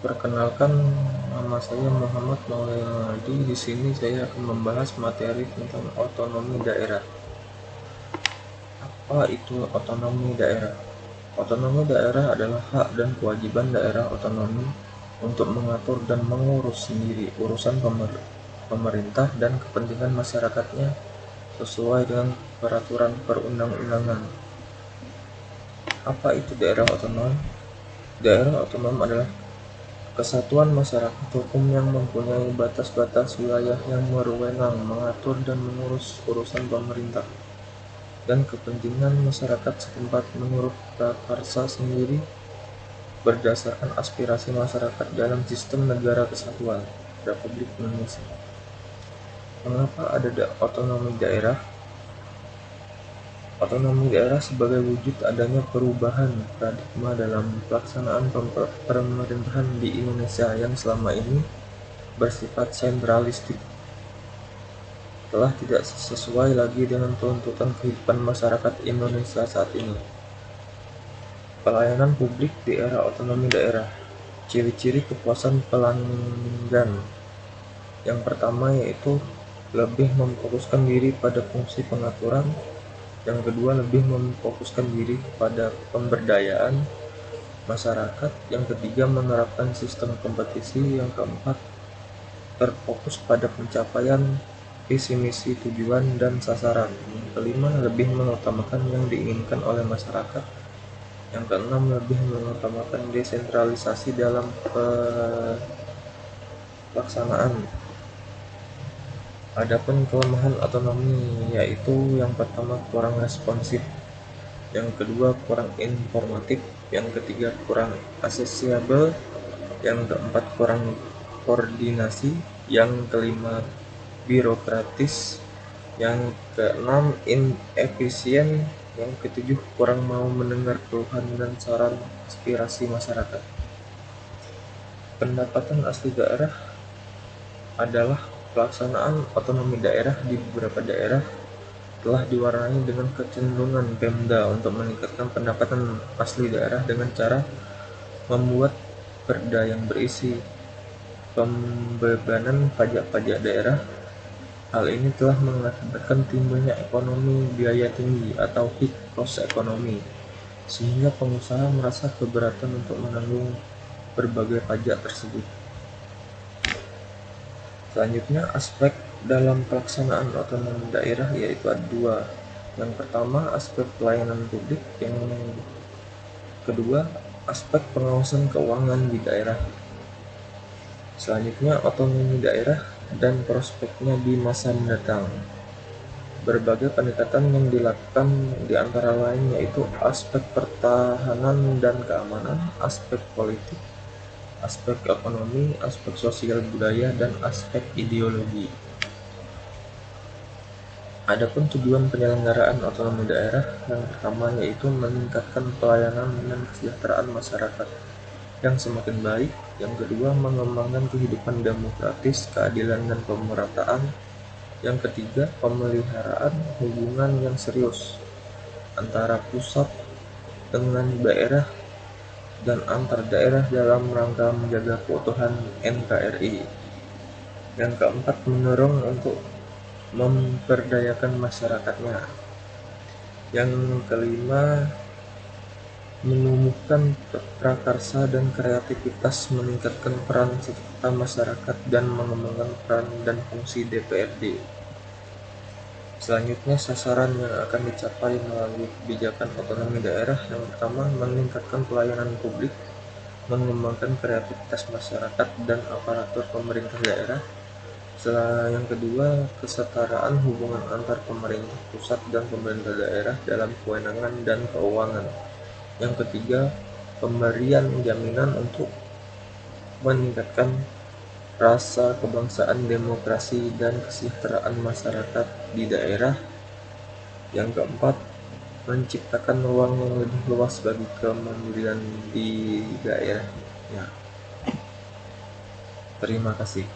Perkenalkan, nama saya Muhammad Maulana. Di sini saya akan membahas materi tentang otonomi daerah. Apa itu otonomi daerah? Otonomi daerah adalah hak dan kewajiban daerah otonomi untuk mengatur dan mengurus sendiri urusan pemerintah dan kepentingan masyarakatnya sesuai dengan peraturan perundang-undangan. Apa itu daerah otonom? Daerah otonom adalah kesatuan masyarakat hukum yang mempunyai batas-batas wilayah yang berwenang mengatur dan mengurus urusan pemerintah dan kepentingan masyarakat setempat menurut prakarsa sendiri berdasarkan aspirasi masyarakat dalam sistem negara kesatuan Republik Indonesia. Mengapa ada otonomi daerah? Otonomi daerah sebagai wujud adanya perubahan paradigma dalam pelaksanaan pemerintahan di Indonesia yang selama ini bersifat sentralistik, telah tidak sesuai lagi dengan tuntutan kehidupan masyarakat Indonesia saat ini. Pelayanan publik di era otonomi daerah. Ciri-ciri kepuasan pelanggan. Yang pertama yaitu lebih memfokuskan diri pada fungsi pengaturan. Yang kedua, lebih memfokuskan diri kepada pemberdayaan masyarakat. Yang ketiga, menerapkan sistem kompetisi. Yang keempat, terfokus pada pencapaian visi misi, tujuan, dan sasaran. Yang kelima, lebih mengutamakan yang diinginkan oleh masyarakat. Yang keenam, lebih mengutamakan desentralisasi dalam pelaksanaan. Adapun kelemahan otonomi yaitu yang pertama kurang responsif, yang kedua kurang informatif, yang ketiga kurang aksesibel, yang keempat kurang koordinasi, yang kelima birokratis, yang keenam inefisien, yang ketujuh kurang mau mendengar keluhan dan saran aspirasi masyarakat. Pendapatan asli daerah adalah pelaksanaan otonomi daerah di beberapa daerah telah diwarnai dengan kecenderungan Pemda untuk meningkatkan pendapatan asli daerah dengan cara membuat perda yang berisi pembebanan pajak-pajak daerah. Hal ini telah mengakibatkan timbulnya ekonomi biaya tinggi atau high cost ekonomi, sehingga pengusaha merasa keberatan untuk menanggung berbagai pajak tersebut. Selanjutnya, aspek dalam pelaksanaan otonomi daerah yaitu ada dua. Yang pertama, aspek pelayanan publik. Yang kedua, aspek pengawasan keuangan di daerah. Selanjutnya, otonomi daerah dan prospeknya di masa mendatang. Berbagai pendekatan yang dilakukan di antara lain yaitu aspek pertahanan dan keamanan, aspek politik, aspek ekonomi, aspek sosial budaya, dan aspek ideologi. Adapun tujuan penyelenggaraan otonomi daerah yang pertama yaitu meningkatkan pelayanan dan kesejahteraan masyarakat yang semakin baik. Yang kedua, mengembangkan kehidupan demokratis, keadilan, dan pemerataan. Yang ketiga, pemeliharaan hubungan yang serius antara pusat dengan daerah dan antar daerah dalam rangka menjaga keutuhan NKRI. Yang keempat, mendorong untuk memperdayakan masyarakatnya. Yang kelima, menumbuhkan prakarsa dan kreativitas, meningkatkan peran serta masyarakat, dan mengembangkan peran dan fungsi DPRD. Selanjutnya, sasaran yang akan dicapai melalui kebijakan otonomi daerah. Yang pertama, meningkatkan pelayanan publik, mengembangkan kreativitas masyarakat dan aparatur pemerintah daerah. Yang kedua, kesetaraan hubungan antar pemerintah pusat dan pemerintah daerah dalam kewenangan dan keuangan. Yang ketiga, pemberian jaminan untuk meningkatkan rasa kebangsaan, demokrasi, dan kesejahteraan masyarakat di daerah. Yang keempat, menciptakan ruang yang lebih luas bagi kemandirian di daerah. Ya. Terima kasih.